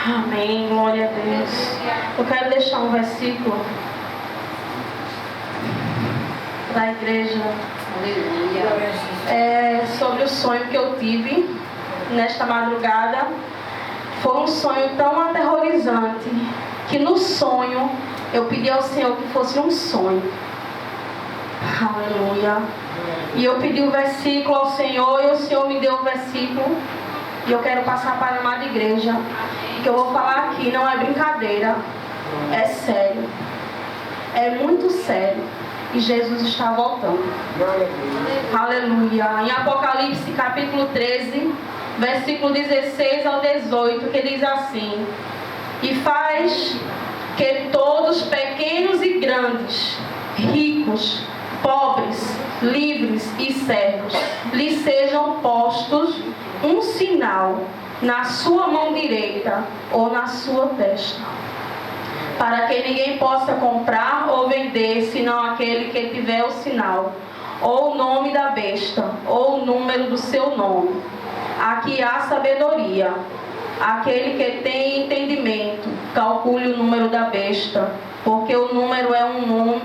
Amém, glória a Deus. Eu quero deixar um versículo para a igreja. Sobre o sonho que eu tive nesta madrugada. Foi um sonho tão aterrorizante que no sonho eu pedi ao Senhor que fosse um sonho. Aleluia. E eu pedi o versículo ao Senhor e o Senhor me deu o versículo. E eu quero passar para a amada igreja. Que eu vou falar aqui não é brincadeira. É sério. É muito sério. E Jesus está voltando. Aleluia. Em Apocalipse capítulo 13, versículo 16 ao 18, que diz assim: E faz que todos, pequenos e grandes, ricos, pobres, livres e servos, lhes sejam postos um sinal na sua mão direita ou na sua testa, para que ninguém possa comprar ou vender, senão aquele que tiver o sinal, ou o nome da besta, ou o número do seu nome. Aqui há sabedoria. Aquele que tem entendimento, calcule o número da besta, porque o número é um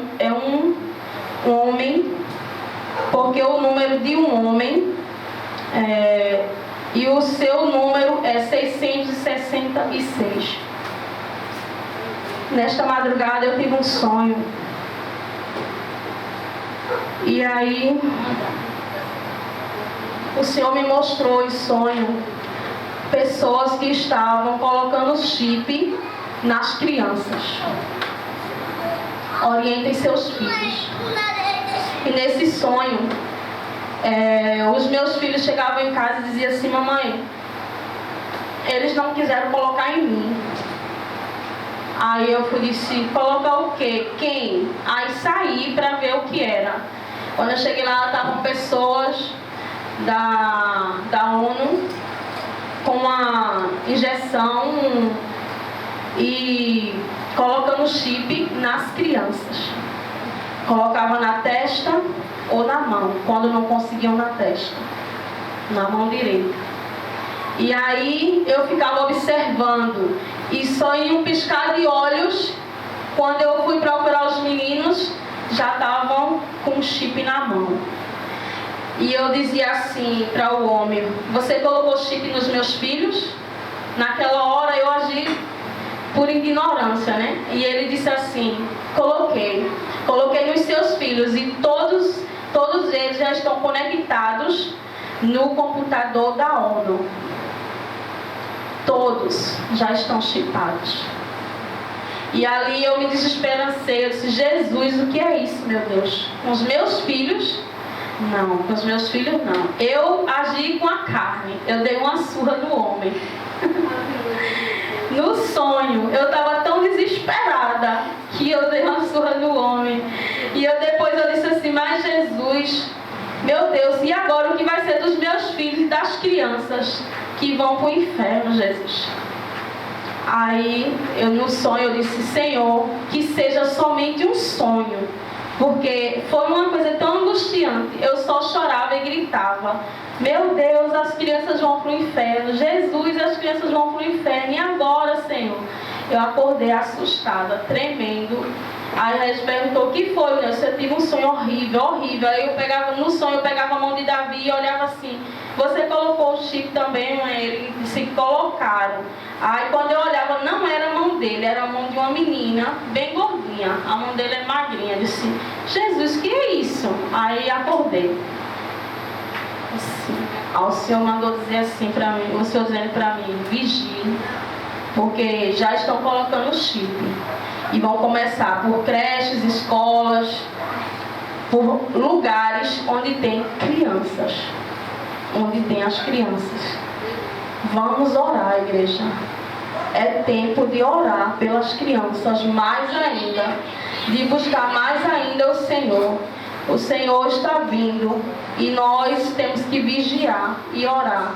homem, porque o número de um homem e o seu número é 666. Nesta madrugada eu tive um sonho. E aí o Senhor me mostrou em sonho pessoas que estavam colocando chip nas crianças. Orientem seus filhos. E nesse sonho, os meus filhos chegavam em casa e diziam assim: mamãe, eles não quiseram colocar em mim. Aí eu disse: colocar o quê? Quem? Aí saí para ver o que era. Quando eu cheguei lá, estavam pessoas da ONU com uma injeção e colocando chip nas crianças. Colocava na testa ou na mão, quando não conseguiam na testa, na mão direita. E aí eu ficava observando, e só em um piscar de olhos, quando eu fui procurar os meninos, já estavam com o chip na mão. E eu dizia assim para o homem: você colocou chip nos meus filhos? Naquela hora eu agi por ignorância, né? E ele disse assim: coloquei nos seus filhos, e todos eles já estão conectados no computador da ONU. Todos já estão chipados. E ali eu me desesperancei. Eu disse: Jesus, o que é isso, meu Deus? Com os meus filhos? Não, com os meus filhos não. Eu agi com a carne. Eu dei uma surra no homem. No sonho, eu estava tão desesperada que eu dei uma surra no homem. E depois eu disse assim: mas Jesus, meu Deus, e agora o que vai ser dos meus filhos e das crianças que vão para o inferno, Jesus? Aí, no sonho, eu disse: Senhor, que seja somente um sonho. Porque foi uma coisa tão angustiante. Eu só chorava e gritava: meu Deus, as crianças vão para o inferno. Jesus, as crianças vão para o inferno. E agora, Senhor? Eu acordei assustada, tremendo. Aí a gente perguntou: o que foi, Deus? Eu tive um sonho horrível, horrível. Aí eu pegava, no sonho, eu pegava a mão de Davi e olhava assim: você colocou o chip também, mãe? Ele disse que colocaram. Aí quando eu olhava, não era a mão dele, era a mão de uma menina, bem gordinha. A mão dele é magrinha. Eu disse: Jesus, que é isso? Aí acordei. Assim, o Senhor mandou dizer assim para mim, o Senhor dizendo para mim: vigie, porque já estão colocando o chip. E vão começar por creches, escolas, por lugares onde tem crianças. Onde tem as crianças. Vamos orar, igreja. É tempo de orar pelas crianças mais ainda. De buscar mais ainda o Senhor. O Senhor está vindo. E nós temos que vigiar e orar.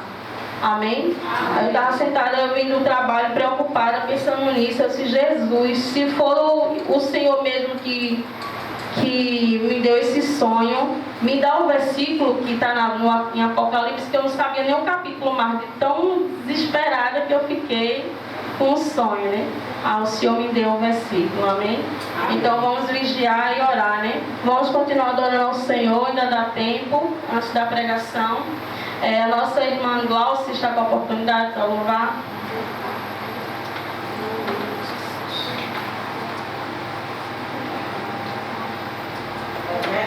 Amém? Eu estava sentada, eu vim do trabalho preocupada, pensando nisso. Eu disse: Jesus, se for o Senhor mesmo que me deu esse sonho, me dá o versículo que está em Apocalipse, que eu não sabia nem o capítulo mais, de tão desesperada que eu fiquei com o sonho, né? O Senhor me deu um versículo, amém? Então vamos vigiar e orar, né? Vamos continuar adorando ao Senhor, ainda dá tempo, antes da pregação. A nossa irmã Glaucia está com a oportunidade para louvar.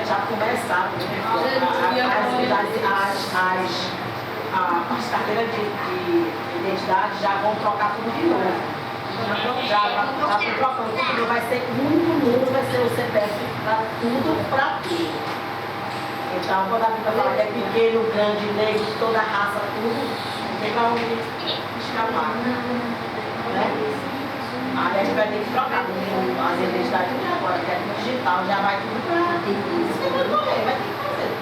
Já começaram, as carteiras de identidade já vão trocar tudo de novo. Já estão trocando tudo de novo. Vai ser um número, vai ser o CPF para tudo. Então, quando a Bíblia fala que é pequeno, grande, negro, toda raça, tudo, não tem para onde escapar. Né? A gente vai ter que trocar as identidades agora, que é digital, já vai tudo para. Você vai correr, vai ter que fazer.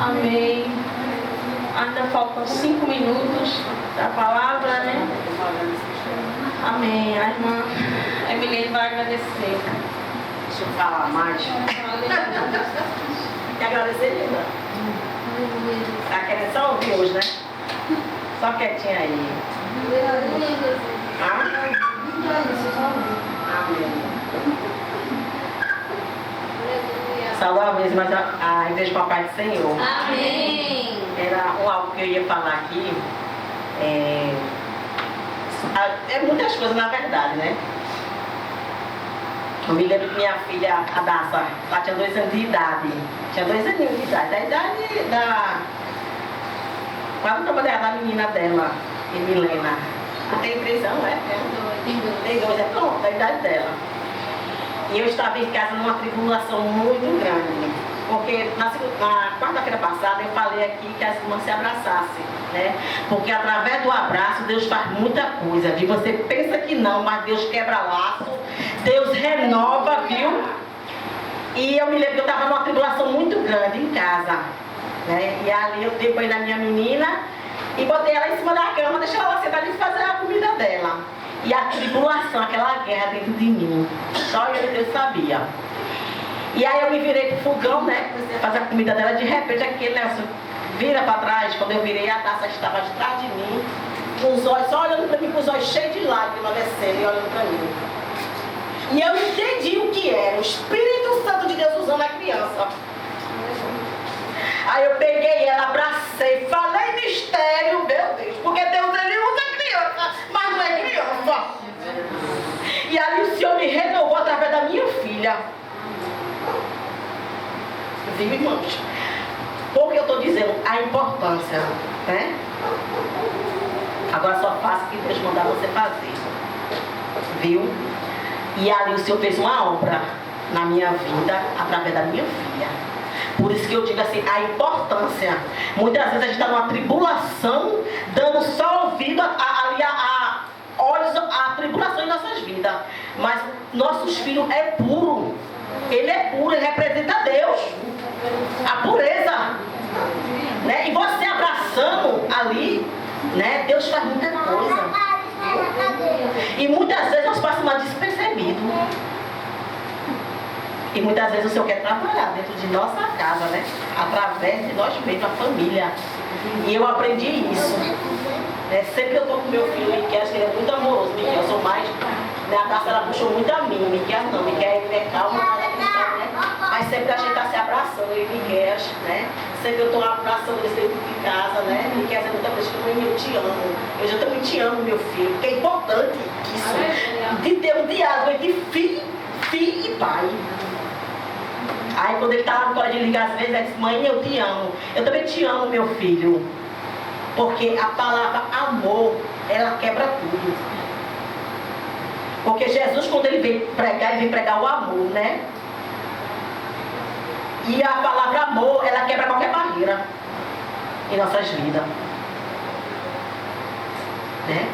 Amém. Ainda faltam 5 minutos da palavra, né? Amém. A irmã Emilene vai agradecer. Deixa eu falar mais. Quer agradecer, linda? Tá querendo só ouvir hoje, né? Só quietinha aí. Amém. Saudar mesmo, mas a Igreja Papai do Senhor. Amém. Era algo que eu ia falar aqui. É muitas coisas, na verdade, né? Eu me lembro que minha filha, a Daça, ela tinha 2 anos de idade. Tinha 2 aninhos de idade. Da idade da... Quase trabalhava da menina dela, Emilena. Ela tem 3 anos, né? Tem 2, é pronto, da idade dela. E eu estava em casa numa tribulação muito grande, porque na quarta-feira passada eu falei aqui que as irmãs se abraçassem, né? Porque através do abraço Deus faz muita coisa. De você pensa que não, mas Deus quebra laço, Deus renova, viu? E eu me lembro que eu estava numa tribulação muito grande em casa, né? E ali eu dei banho na minha menina e botei ela em cima da cama, deixei ela sentada e fazer a comida dela. E a tribulação, aquela guerra dentro de mim, só eu e Deus sabia. E aí eu me virei pro fogão, né, fazer a comida dela, de repente aquele Nelson vira para trás. Quando eu virei, a Taça estava atrás de mim, com os olhos, só olhando para mim, com os olhos cheios de lágrimas descendo e olhando para mim. E eu entendi o que era, o Espírito Santo de Deus usando a criança. Aí eu peguei ela, abracei, falei mistério, meu Deus, porque Deus ele usa a criança, mas não é criança. E ali o Senhor me renovou através da minha filha. Viu, irmãos? Porque eu estou dizendo a importância, né? Agora só faça o que Deus mandar você fazer. Viu? E ali o Senhor fez uma obra na minha vida através da minha filha. Por isso que eu digo assim, a importância. Muitas vezes a gente está numa tribulação, dando só ouvido olhos a tribulação em nossas vidas. Mas nossos filhos é puro. Ele é puro, ele representa Deus. A pureza. Né? E você abraçando ali, Né? Deus faz muita coisa. E muitas vezes nós passamos despercebido. E muitas vezes o Senhor quer trabalhar dentro de nossa casa, né? Através de nós mesmos, a família. E eu aprendi isso. Sempre que eu estou com meu filho, Miquel, acho que ele é muito amoroso. Miquel, eu sou mais. Minha taça ela puxou muito a mim. Miquel não, Miquel é calma, mas é cristão, né? Mas sempre a gente está se abraçando, eu e Miquel, né? Sempre eu estou abraçando eles dentro de casa, né? Miquel, você muita vez que eu te amo. Eu já também te amo, meu filho. Porque é importante isso. De ter um diálogo entre filho e pai. Aí quando ele estava no colégio de ligar, às vezes ele disse, mãe, eu te amo. Eu também te amo, meu filho. Porque a palavra amor, ela quebra tudo. Porque Jesus, quando ele veio pregar o amor, né? E a palavra amor, ela quebra qualquer barreira em nossas vidas. Né?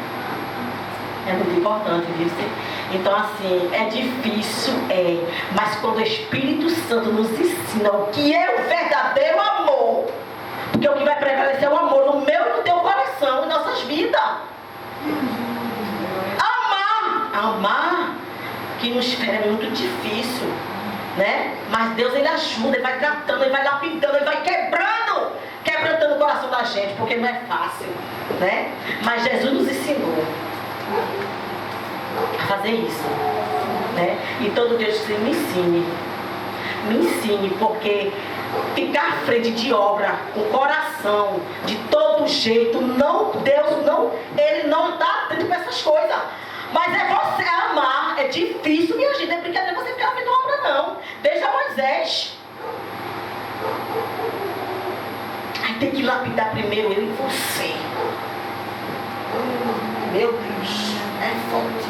É muito importante, viu? Então, assim, é difícil, mas quando o Espírito Santo nos ensina o que é o verdadeiro amor, porque o que vai prevalecer é o amor no meu e no teu coração, em nossas vidas. Amar, que nos fere é muito difícil, né? Mas Deus, Ele ajuda, Ele vai tratando, Ele vai lapidando, Ele vai quebrantando o coração da gente, porque não é fácil, né? Mas Jesus nos ensinou a fazer isso, né? E todo dia eu disse, me ensine, porque ficar à frente de obra, com o coração, de todo jeito, Ele não está atento para essas coisas. Mas é você amar, é difícil, minha gente, não é brincadeira você ficar vendo obra, não. Veja Moisés. Aí tem que lapidar primeiro ele e você. Meu Deus, é forte.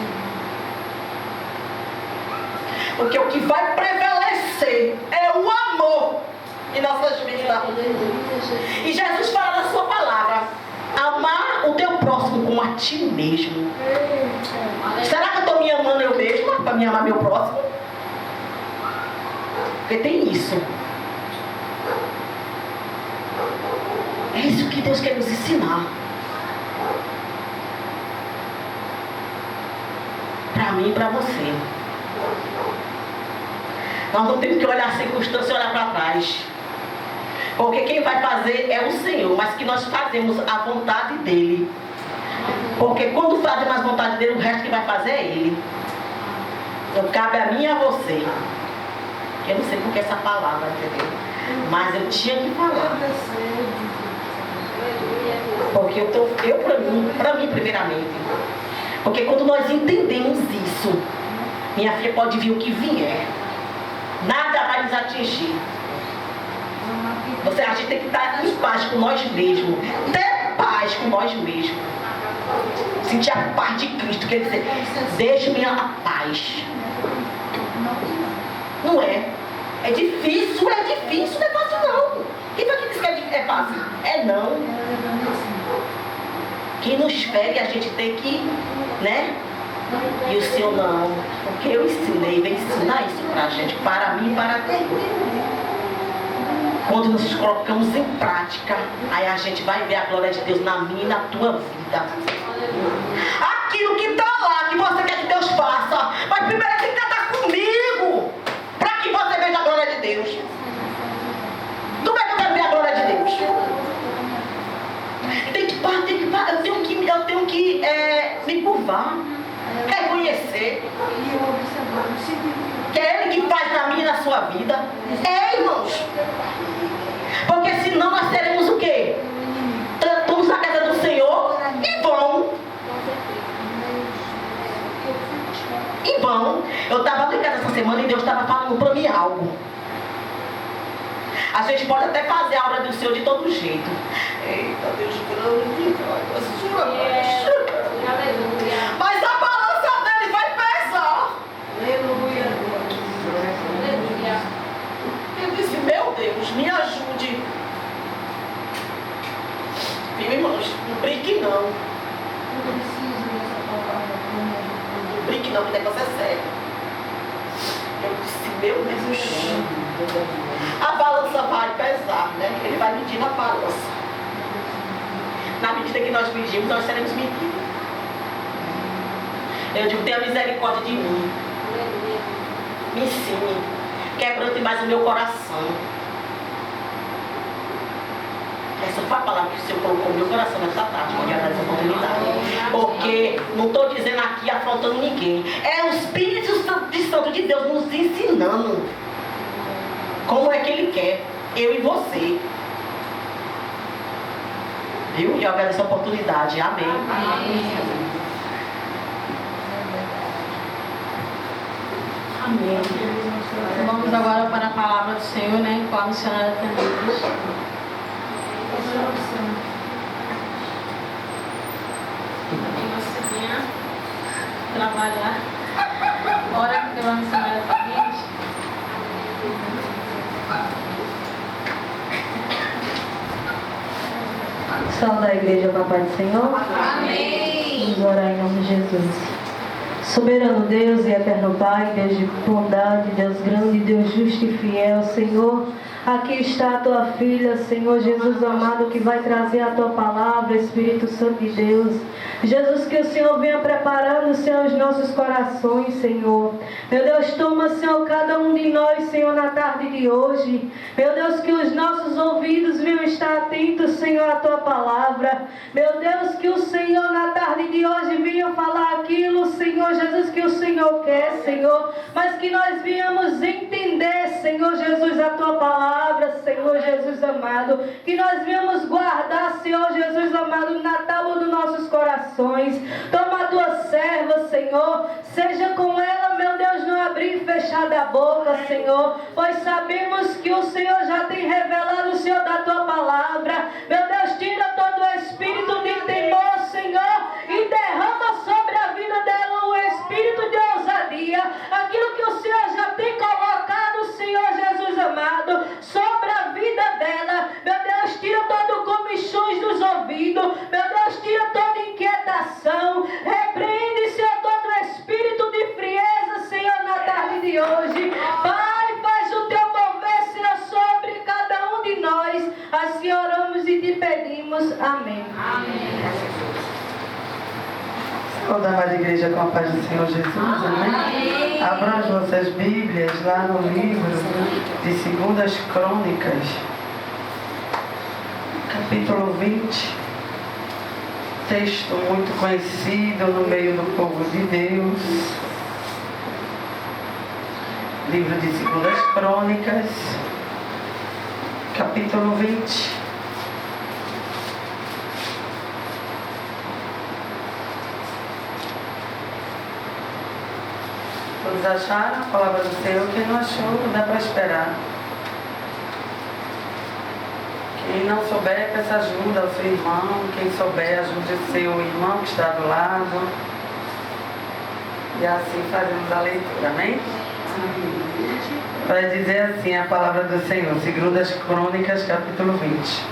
Porque o que vai prevalecer é o amor em nossas vidas. E Jesus fala na sua palavra, amar o teu próximo como a ti mesmo. Será que eu estou me amando eu mesma para me amar meu próximo? Porque tem isso. É isso que Deus quer nos ensinar. Para mim e para você. Nós não temos que olhar a circunstância e olhar para trás. Porque quem vai fazer é o Senhor, mas que nós fazemos a vontade dEle. Porque quando fazemos a vontade dEle, o resto que vai fazer é Ele. Então cabe a mim e a você. Eu não sei porque essa palavra, entendeu? Mas eu tinha que falar. Porque eu para mim primeiramente. Porque quando nós entendemos isso, minha filha, pode vir o que vier. Nada vai nos atingir. A gente tem que estar em paz com nós mesmos. Ter paz com nós mesmos. Sentir a paz de Cristo. Quer dizer, deixe-me a paz. Não é. É difícil, não é fácil não. Quem vai dizer que é fácil? É não. Quem nos fere, a gente tem que, né? E o Senhor não. Porque eu ensinei, vem ensinar isso pra gente, para mim e para ti. Quando nos colocamos em prática, aí a gente vai ver a glória de Deus na minha e na tua vida. Aquilo que está lá, que você quer que Deus faça, mas primeiro é que tratar comigo, para que você veja a glória de Deus. Como é que eu quero ver a glória de Deus? Eu tenho que me curvar, reconhecer que é Ele que faz na minha e na sua vida. Irmãos. Porque senão nós seremos o quê? Vamos na casa do Senhor e vão. E vão. Eu estava em casa essa semana e Deus estava falando para mim algo. A gente pode até fazer a obra do Senhor de todo jeito. Eita, Deus grande, mas a balança dele vai pesar. Aleluia. Eu disse, meu Deus, me ajude. Viu, irmãos? Não brinque não. Não brinque não, que o negócio é sério. Eu disse, meu Deus. A balança vai pesar, né? Ele vai medir na balança. na medida que nós pedimos, nós seremos medidos. Eu digo, tenha misericórdia de mim. Me ensine. Quebrante mais o meu coração. Essa foi a palavra que o Senhor colocou no meu coração nessa tarde, pode dar essa oportunidade. Porque não estou dizendo aqui afrontando ninguém. É o Espírito Santo de Deus nos ensinando como é que Ele quer, eu e você. Viu? E eu agradeço a oportunidade. Amém. Amém. Vamos agora para a palavra do Senhor, né? Com a missionária Tamires. Você venha trabalhar. Ora pela missionária Tamires. Salve a igreja, papai do Senhor. Amém. Vamos orar em nome de Jesus. Soberano Deus e eterno Pai, Deus de bondade, Deus grande, Deus justo e fiel, Senhor. Aqui está a tua filha, Senhor Jesus amado, que vai trazer a tua palavra, Espírito Santo de Deus. Jesus, que o Senhor venha preparando, Senhor, os nossos corações, Senhor. Meu Deus, toma, Senhor, cada um de nós, Senhor, na tarde de hoje. Meu Deus, que os nossos ouvidos venham estar atentos, Senhor, à tua palavra. Meu Deus, que o Senhor, na tarde de hoje, venha falar aquilo, Senhor Jesus, que o Senhor quer, Senhor. Mas que nós venhamos entender, Senhor Jesus, a tua palavra, Senhor Jesus amado. Que nós venhamos guardar, Senhor Jesus amado, na tábua dos nossos corações. Toma a tua serva, Senhor. Seja com ela, meu Deus, não abrir e fechar a boca, Senhor. Pois sabemos que o Senhor já tem revelado o Senhor da tua palavra. Meu Deus, tira todo o espírito de temor, Senhor, e derrama sobre a vida dela o espírito de ousadia. Aquilo que o Senhor já tem colocado, Senhor Jesus amado, sobre a vida dela. Meu Deus, tira todo o comichões dos ouvidos. Meu Deus, tira toda inquietação. Repreende, Senhor, todo o espírito de frieza, Senhor, na tarde de hoje. Pai, faz o teu mover, Senhor, sobre cada um de nós. Assim oramos e te pedimos. Amém. Toda a amada igreja com a paz do Senhor Jesus, amém? Abram as vossas Bíblias lá no livro de 2 Crônicas, capítulo 20. Texto muito conhecido no meio do povo de Deus. Livro de 2 Crônicas, capítulo 20. Todos acharam a palavra do Senhor? Quem não achou, dá para esperar. Quem não souber, peça ajuda ao seu irmão. Quem souber, ajude o seu irmão que está do lado. E assim fazemos a leitura, amém? Vai dizer assim a palavra do Senhor, 2 Crônicas, capítulo 20.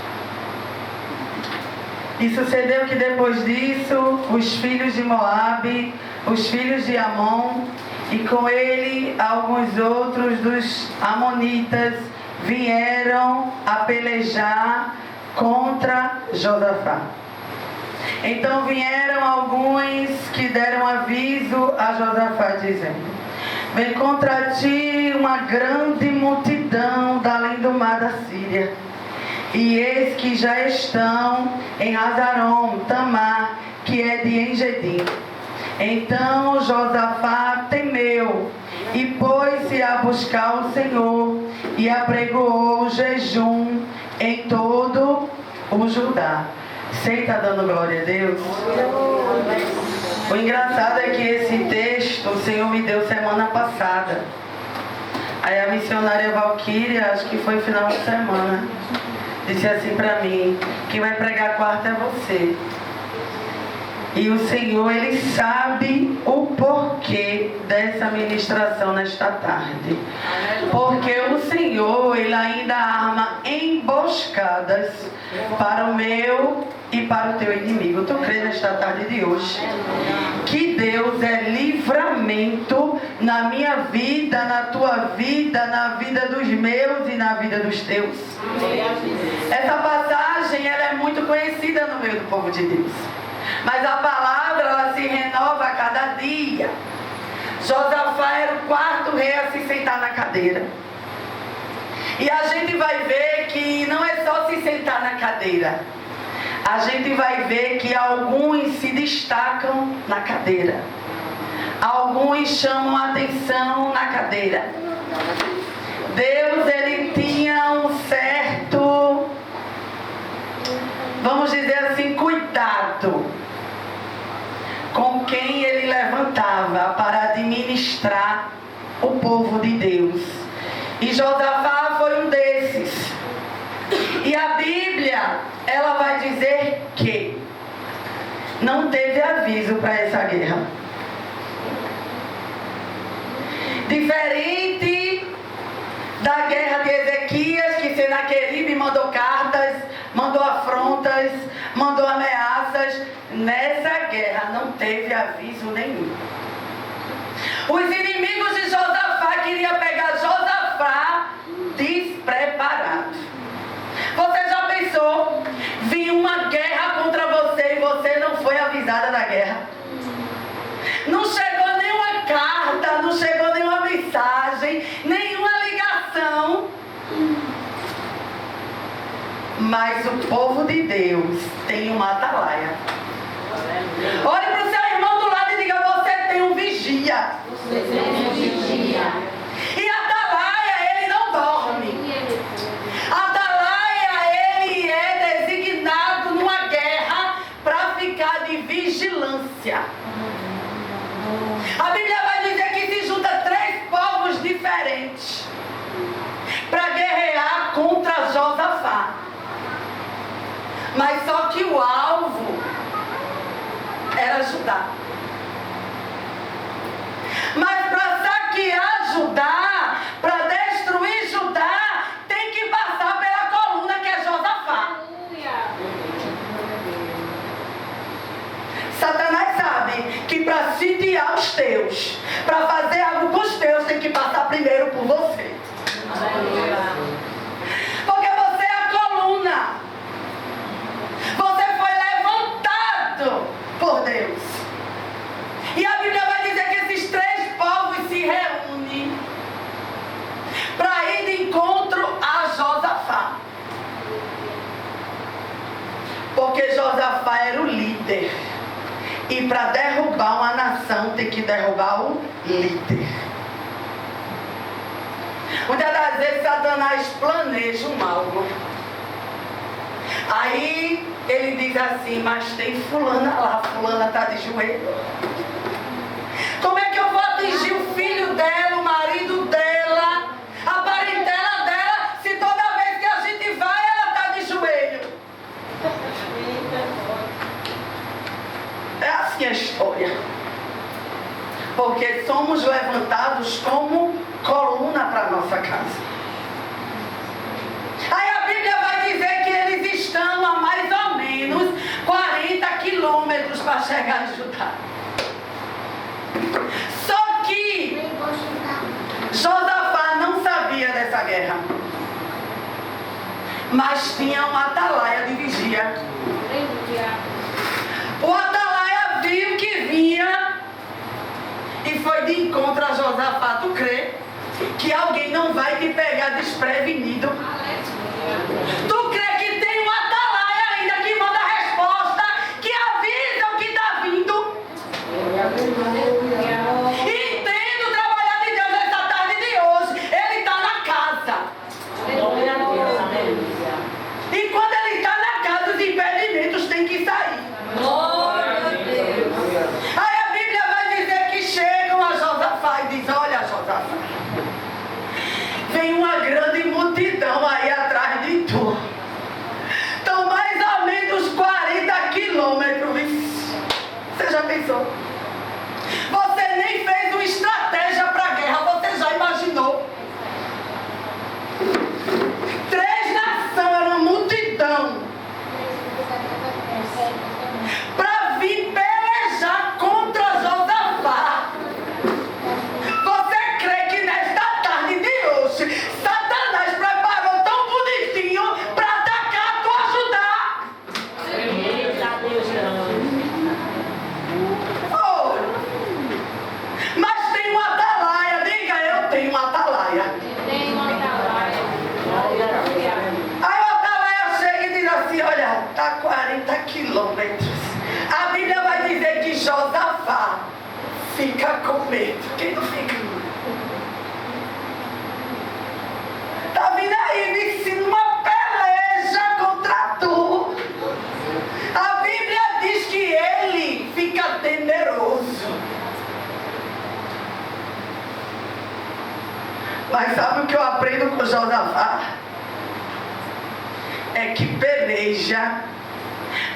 E sucedeu que depois disso, os filhos de Moabe, os filhos de Amon, e com ele alguns outros dos amonitas vieram a pelejar contra Josafá. Então vieram alguns que deram aviso a Josafá, dizendo: vem contra ti uma grande multidão da além do mar da Síria, e eis que já estão em Hazaron Tamar, que é de Engedim. Então Josafá temeu e pôs-se a buscar o Senhor e apregoou jejum em todo o Judá. Você está dando glória a Deus? O engraçado é que esse texto o Senhor me deu semana passada. Aí a missionária Valquíria, acho que foi final de semana, disse assim para mim: quem vai pregar quarta é você. E o Senhor, Ele sabe o porquê dessa ministração nesta tarde. Porque o Senhor, Ele ainda arma emboscadas para o meu e para o teu inimigo. Tu crê nesta tarde de hoje que Deus é livramento na minha vida, na tua vida, na vida dos meus e na vida dos teus? Essa passagem, ela é muito conhecida no meio do povo de Deus. Mas a palavra, ela se renova a cada dia. Josafá era o quarto rei a se sentar na cadeira. E a gente vai ver que não é só se sentar na cadeira. A gente vai ver que alguns se destacam na cadeira. Alguns chamam a atenção na cadeira. Deus, Ele tinha um certo, vamos dizer assim, cuidado com quem Ele levantava para administrar o povo de Deus. E Josafá foi um desses. E a Bíblia, ela vai dizer que não teve aviso para essa guerra. Diferente da guerra de Ezequias, que Senaqueribe mandou cartas, mandou afrontas, mandou ameaças. Nessa guerra não teve aviso nenhum. Os inimigos de Josafá queriam pegar Josafá despreparado. Você já pensou? Vinha uma guerra contra você e você não foi avisada da guerra. Não chegou nenhuma carta, não chegou nenhuma mensagem, nenhuma ligação. Mas o povo de Deus tem uma atalaia. Olhe para o seu irmão do lado e diga: você tem um vigia. E atalaia, ele não dorme. Atalaia, ele é designado numa guerra para ficar de vigilância. A Bíblia vai dizer que se junta 3 povos diferentes para guerrear contra Josafá. Mas só que o alvo era Judá. Mas para saquear Judá, para destruir Judá, tem que passar pela coluna que é Josafá. Satanás sabe que para sitiar os teus, para fazer algo com os teus, tem que passar primeiro por você. Porque você é a coluna. Você foi levantado por Deus. E a Bíblia vai dizer que esses 3 povos se reúnem para ir de encontro a Josafá. Porque Josafá era o líder. E para derrubar uma nação tem que derrubar o líder. Muitas das vezes Satanás planeja um algo. Aí ele diz assim: mas tem fulana lá, fulana está de joelho. Como é que eu vou atingir o filho dela, o marido dela, a parentela dela, se toda vez que a gente vai ela está de joelho? É assim a história. Porque somos levantados como coluna para a nossa casa. Aí a Bíblia vai dizer que eles estão a mais ou menos 40 quilômetros para chegar em Judá. Só que Josafá não sabia dessa guerra. Mas tinha uma atalaia de vigia. O atalaia viu que vinha e foi de encontro a Josafá. Tu crê que alguém não vai te pegar desprevenido? Tu crê que tem um atalaia ainda que manda a resposta, que avisa o que está vindo? Entendo o trabalhar de Deus nessa tarde de hoje. Ele está na casa. E quando ele está na casa, os impedimentos têm que sair. Aí a Bíblia vai dizer que chegam a Josafá e diz: olha, Josafá, vem uma grande multidão quilômetros. A Bíblia vai dizer que Josafá fica com medo. Quem não fica? Tá vindo aí, me ensina uma peleja contra tu. A Bíblia diz que ele fica temeroso. Mas sabe o que eu aprendo com Josafá? É que peleja,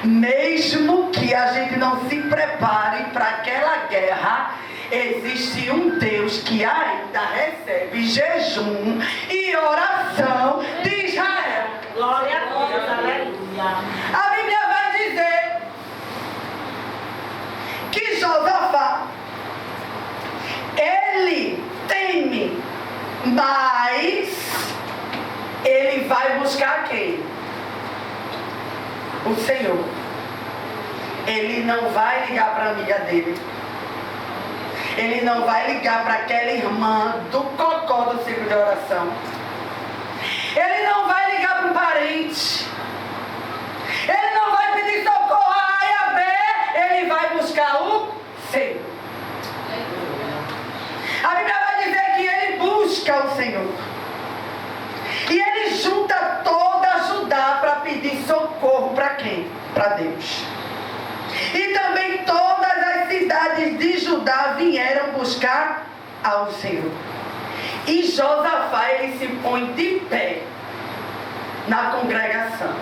mesmo que a gente não se prepare para aquela guerra, existe um Deus que ainda recebe jejum e oração de Israel. Glória a Deus, aleluia. A Bíblia vai dizer que Josafá, ele teme, mas ele vai buscar quem? O Senhor. Ele não vai ligar para a amiga dele. Ele não vai ligar para aquela irmã do cocó do ciclo de oração. Ele não vai ligar para um parente. Ele não vai pedir socorro a A e a B. Ele vai buscar o Senhor. A Bíblia vai dizer que ele busca o Senhor. E ele junta toda Judá para pedir socorro para quem? Para Deus. E também todas as cidades de Judá vieram buscar ao Senhor. E Josafá, ele se põe de pé na congregação.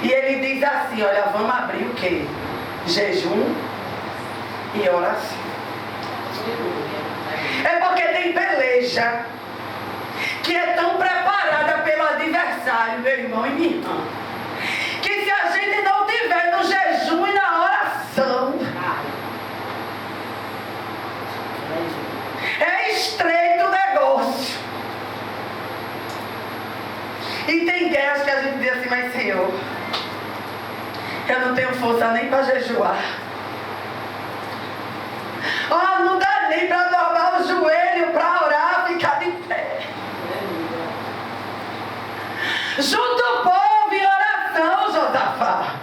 E ele diz assim, olha, vamos abrir o quê? Jejum e oração. É porque tem peleja que é tão preparada pelo adversário, meu irmão e minha irmã, que se a gente não tiver no jejum e na oração, é estreito o negócio. E tem guerras que a gente diz assim, mas Senhor, eu não tenho força nem para jejuar. Oh, não dá nem para dobrar o joelho, para orar, ficar de pé. Junta o povo em oração, Josafá.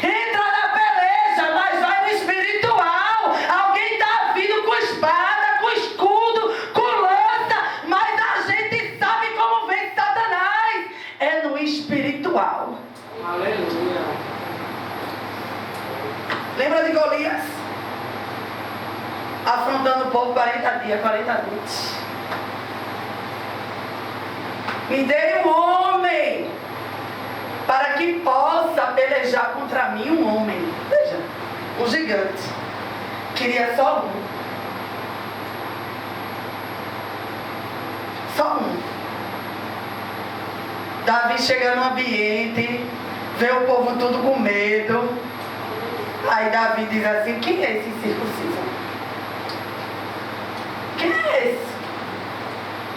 Entra na peleja, mas vai no espiritual. Alguém está vindo com espada, com escudo, com lança, mas a gente sabe como vem Satanás. É no espiritual. Aleluia. Lembra de Golias? Afrontando o povo 40 dias, 40 noites. Me dê um homem para que possa pelejar contra mim, um homem. Veja, um gigante. Queria só um. Só um. Davi chega no ambiente, vê o povo tudo com medo. Aí Davi diz assim, quem é esse circunciso? Quem é esse?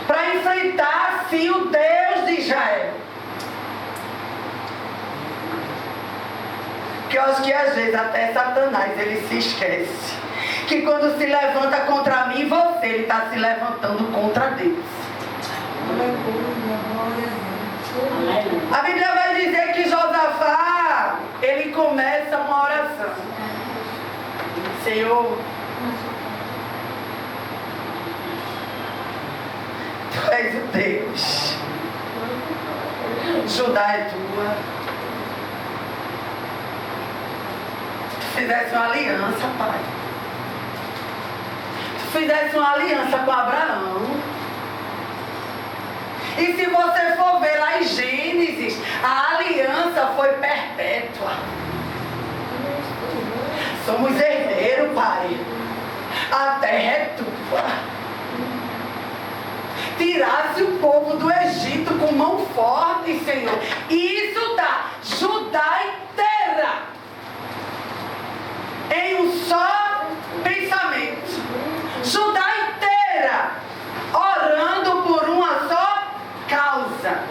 Para enfrentar sim o Deus de Israel. Que eu acho que às vezes até Satanás ele se esquece que quando se levanta contra mim e você, ele está se levantando contra Deus. A Bíblia vai dizer que Josafá, ele começa uma oração. Senhor, Tu és o Deus. Judá é tua. Tu fizesse uma aliança, Pai. Tu fizesse uma aliança com Abraão. E se você for ver lá em Gênesis, a aliança foi perpétua. Somos herdeiros, Pai. A terra é tua. Tirasse o povo do Egito com mão forte, Senhor. Isso dá Judá inteira em um só pensamento. Judá inteira orando por uma só causa.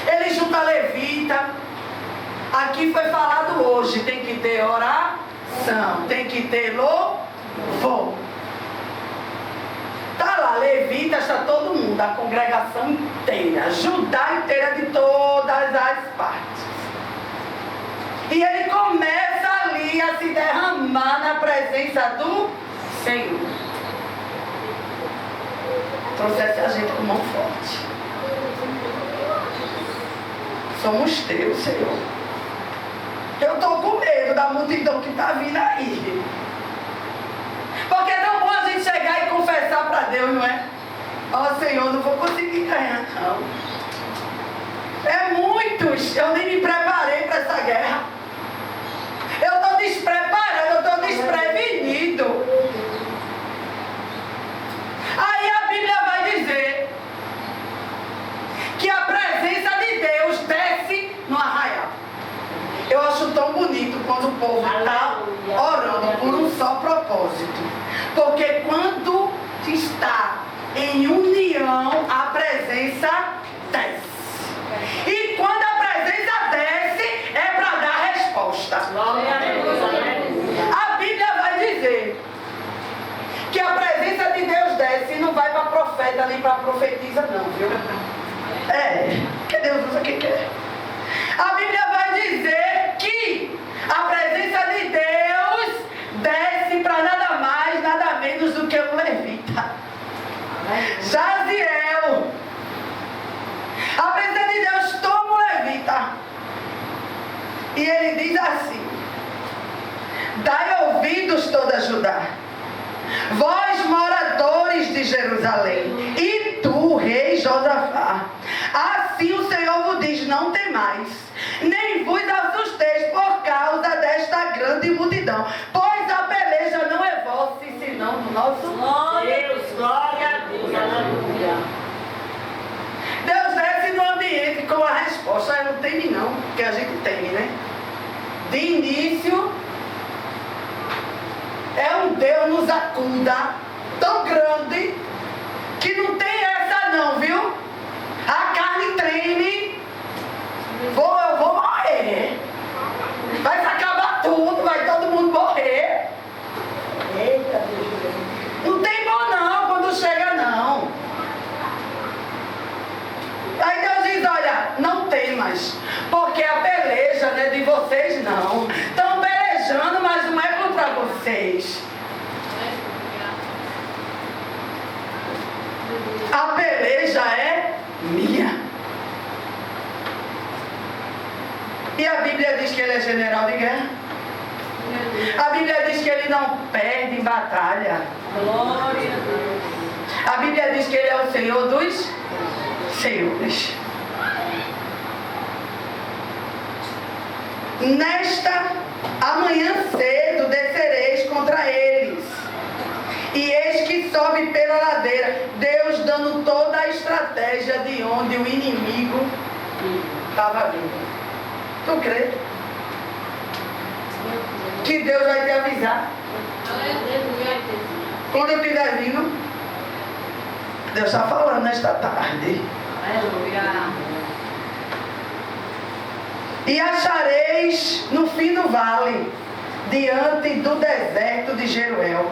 Ele junta levita. Aqui foi falado hoje, tem que ter oração, tem que ter louvor. Está lá, levita, está todo mundo, a congregação inteira, Judá inteira de todas as partes. E ele começa ali a se derramar na presença do Senhor. Trouxesse a gente com mão forte. Somos teus, Senhor. Eu estou com medo da multidão que está vindo aí. Porque é tão bom a gente chegar e confessar para Deus, não é? Ó, Senhor, não vou conseguir ganhar, não. É muitos. Eu nem me preparei para essa guerra. Eu estou despreparado, eu estou desprevenido. Aí a Bíblia vai dizer que a presença de Deus desce no arraial. Eu acho tão bonito quando o povo está orando por um só propósito. Porque quando está em união, a presença desce. E quando a presença desce, é para dar resposta. A Bíblia vai dizer que a presença de Deus desce e não vai para profeta nem para profetisa, não, viu? Que Deus usa quem quer. A Bíblia vai dizer que a presença de Deus desce para nada mais, nada menos do que um levita. Jaziel. A presença de Deus toma o levita. E ele diz assim: dai ouvidos toda Judá, vós moradores de Jerusalém, e tu, rei Josafá, assim o Senhor vos diz: não temais, nem vos assusteis por causa desta grande multidão, pois a peleja não é vossa, senão do nosso Deus. Glória a Deus, aleluia. Deus desce no ambiente com a resposta. Eu não teme não, porque a gente teme, né? De início, é um Deus nos acuda tão grande que não tem essa não, viu? A carne treme. Eu vou morrer. Vai se acabar tudo, vai todo mundo morrer. Eita, Deus. Não tem bom não quando chega não. Aí Deus diz: olha, não temas, porque a peleja não é de vocês não. Estão pelejando, mas não é contra vocês. A peleja é minha. E a Bíblia diz que ele é general de guerra. A Bíblia diz que ele não perde em batalha. Glória a Deus. A Bíblia diz que ele é o Senhor dos senhores. Nesta amanhã cedo descereis contra eles, e eis que sobe pela ladeira. Deus dando toda a estratégia de onde o inimigo estava vindo. Tu crê? Que Deus vai te avisar. Quando eu estiver vindo, Deus está falando nesta tarde. Aleluia. E achareis no fim do vale, diante do deserto de Jeruel.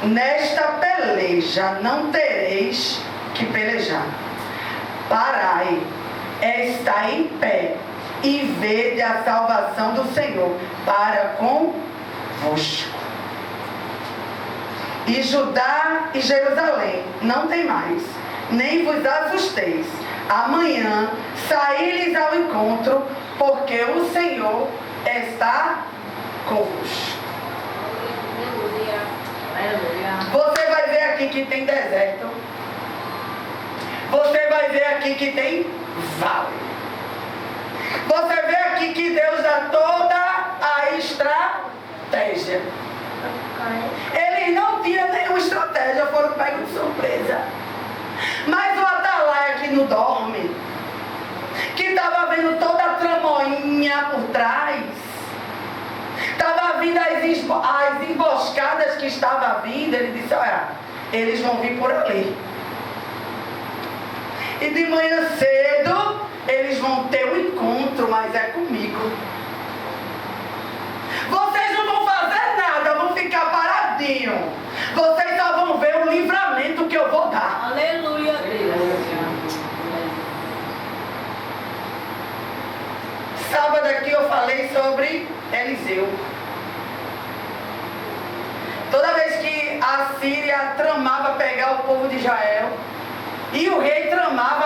Nesta peleja não tereis que pelejar. Parai, está em pé, e vede a salvação do Senhor para convosco. E Judá e Jerusalém, não tem mais, nem vos assusteis. Amanhã saí-lhes ao encontro, porque o Senhor está convosco. Você vai ver aqui que tem deserto. Você vai ver aqui que tem vale. Você vê aqui que Deus dá toda a estratégia. Eles não tinham nenhuma estratégia, foram pegos de surpresa. Mas o atalaia que não dorme, que estava vendo toda a tramoinha por trás, estava vindo as emboscadas que estavam vindo, ele disse: olha, eles vão vir por ali. E de manhã cedo, eles vão ter um encontro, mas é comigo. Vocês não vão fazer nada, vão ficar paradinhos. Vocês só vão ver o livramento que eu vou dar. Aleluia, Deus. Sábado aqui eu falei sobre Eliseu. Toda vez que a Síria tramava pegar o povo de Israel, e o rei tramava